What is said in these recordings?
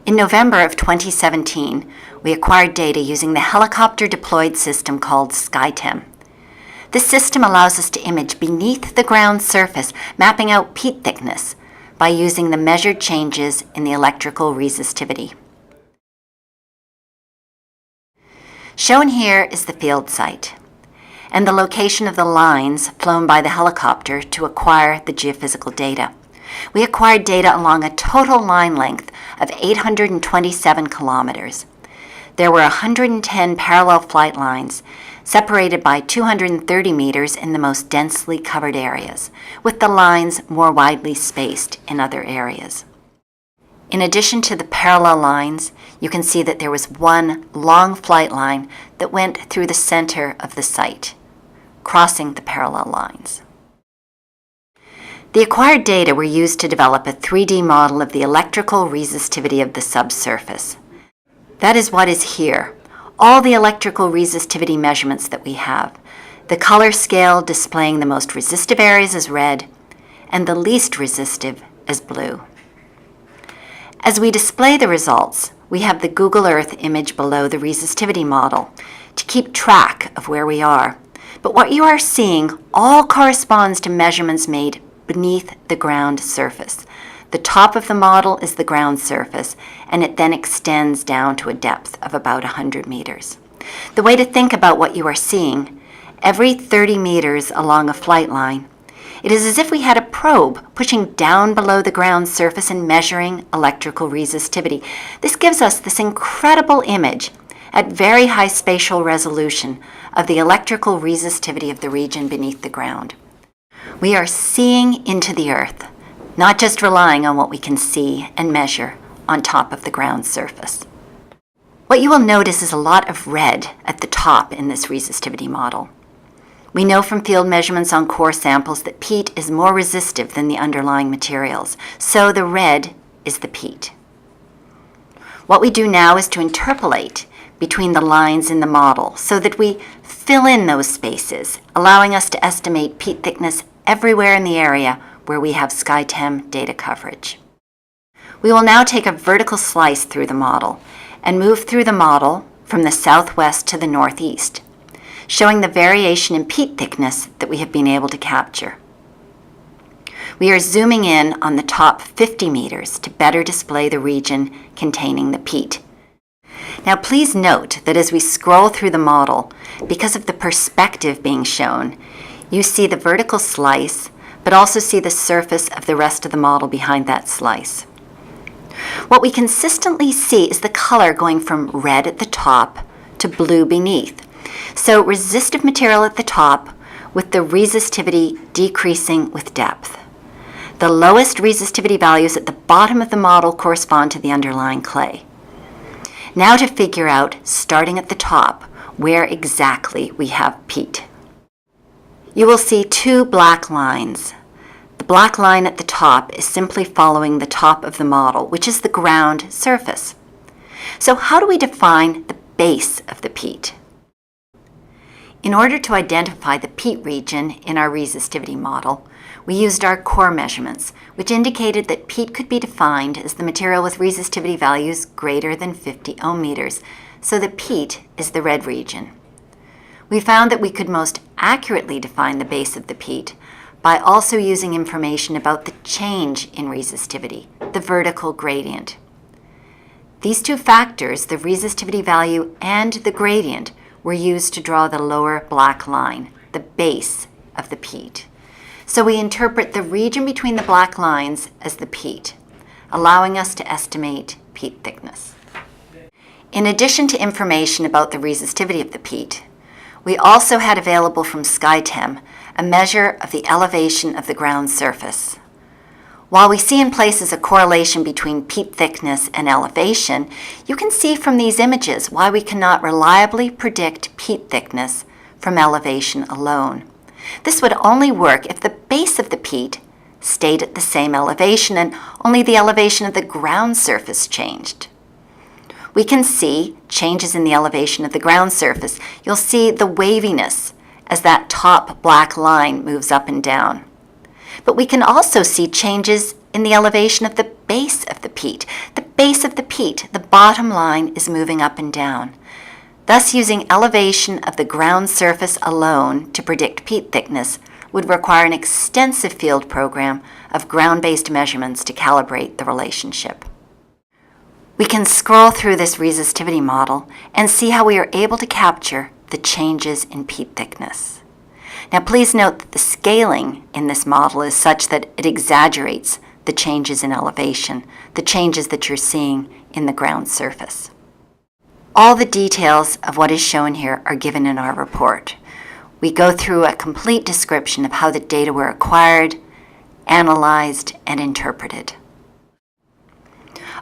In November of 2017, we acquired data using the helicopter-deployed system called SkyTEM. This system allows us to image beneath the ground surface, mapping out peat thickness by using the measured changes in the electrical resistivity. Shown here is the field site and the location of the lines flown by the helicopter to acquire the geophysical data. We acquired data along a total line length of 827 kilometers. There were 110 parallel flight lines, separated by 230 meters in the most densely covered areas, with the lines more widely spaced in other areas. In addition to the parallel lines, you can see that there was one long flight line that went through the center of the site, crossing the parallel lines. The acquired data were used to develop a 3D model of the electrical resistivity of the subsurface. That is what is here, all the electrical resistivity measurements that we have, the color scale displaying the most resistive areas as red and the least resistive as blue. As we display the results, we have the Google Earth image below the resistivity model to keep track of where we are. But what you are seeing all corresponds to measurements made beneath the ground surface. The top of the model is the ground surface, and it then extends down to a depth of about 100 meters. The way to think about what you are seeing, every 30 meters along a flight line, it is as if we had a probe pushing down below the ground surface and measuring electrical resistivity. This gives us this incredible image at very high spatial resolution of the electrical resistivity of the region beneath the ground. We are seeing into the earth, not just relying on what we can see and measure on top of the ground surface. What you will notice is a lot of red at the top in this resistivity model. We know from field measurements on core samples that peat is more resistive than the underlying materials, so the red is the peat. What we do now is to interpolate between the lines in the model so that we fill in those spaces, allowing us to estimate peat thickness everywhere in the area where we have SkyTEM data coverage. We will now take a vertical slice through the model and move through the model from the southwest to the northeast, showing the variation in peat thickness that we have been able to capture. We are zooming in on the top 50 meters to better display the region containing the peat. Now please note that as we scroll through the model, because of the perspective being shown, you see the vertical slice, but also see the surface of the rest of the model behind that slice. What we consistently see is the color going from red at the top to blue beneath. So resistive material at the top with the resistivity decreasing with depth. The lowest resistivity values at the bottom of the model correspond to the underlying clay. Now to figure out, starting at the top, where exactly we have peat. You will see two black lines. The black line at the top is simply following the top of the model, which is the ground surface. So how do we define the base of the peat? In order to identify the peat region in our resistivity model, we used our core measurements, which indicated that peat could be defined as the material with resistivity values greater than 50 ohm meters, so that peat is the red region. We found that we could most accurately define the base of the peat by also using information about the change in resistivity, the vertical gradient. These two factors, the resistivity value and the gradient, were used to draw the lower black line, the base of the peat. So we interpret the region between the black lines as the peat, allowing us to estimate peat thickness. In addition to information about the resistivity of the peat, we also had available from SkyTEM a measure of the elevation of the ground surface. While we see in places a correlation between peat thickness and elevation, you can see from these images why we cannot reliably predict peat thickness from elevation alone. This would only work if the base of the peat stayed at the same elevation and only the elevation of the ground surface changed. We can see changes in the elevation of the ground surface. You'll see the waviness as that top black line moves up and down. But we can also see changes in the elevation of the base of the peat. The base of the peat, the bottom line is moving up and down. Thus, using elevation of the ground surface alone to predict peat thickness would require an extensive field program of ground-based measurements to calibrate the relationship. We can scroll through this resistivity model and see how we are able to capture the changes in peat thickness. Now, please note that the scaling in this model is such that it exaggerates the changes in elevation, the changes that you're seeing in the ground surface. All the details of what is shown here are given in our report. We go through a complete description of how the data were acquired, analyzed, and interpreted.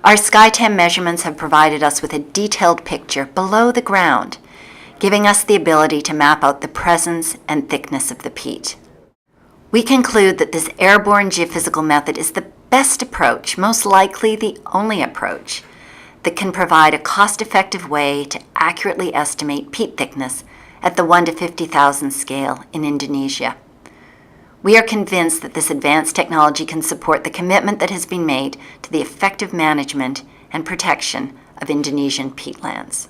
Our SkyTEM measurements have provided us with a detailed picture below the ground, giving us the ability to map out the presence and thickness of the peat. We conclude that this airborne geophysical method is the best approach, most likely the only approach, that can provide a cost-effective way to accurately estimate peat thickness at the 1 to 50,000 scale in Indonesia. We are convinced that this advanced technology can support the commitment that has been made to the effective management and protection of Indonesian peatlands.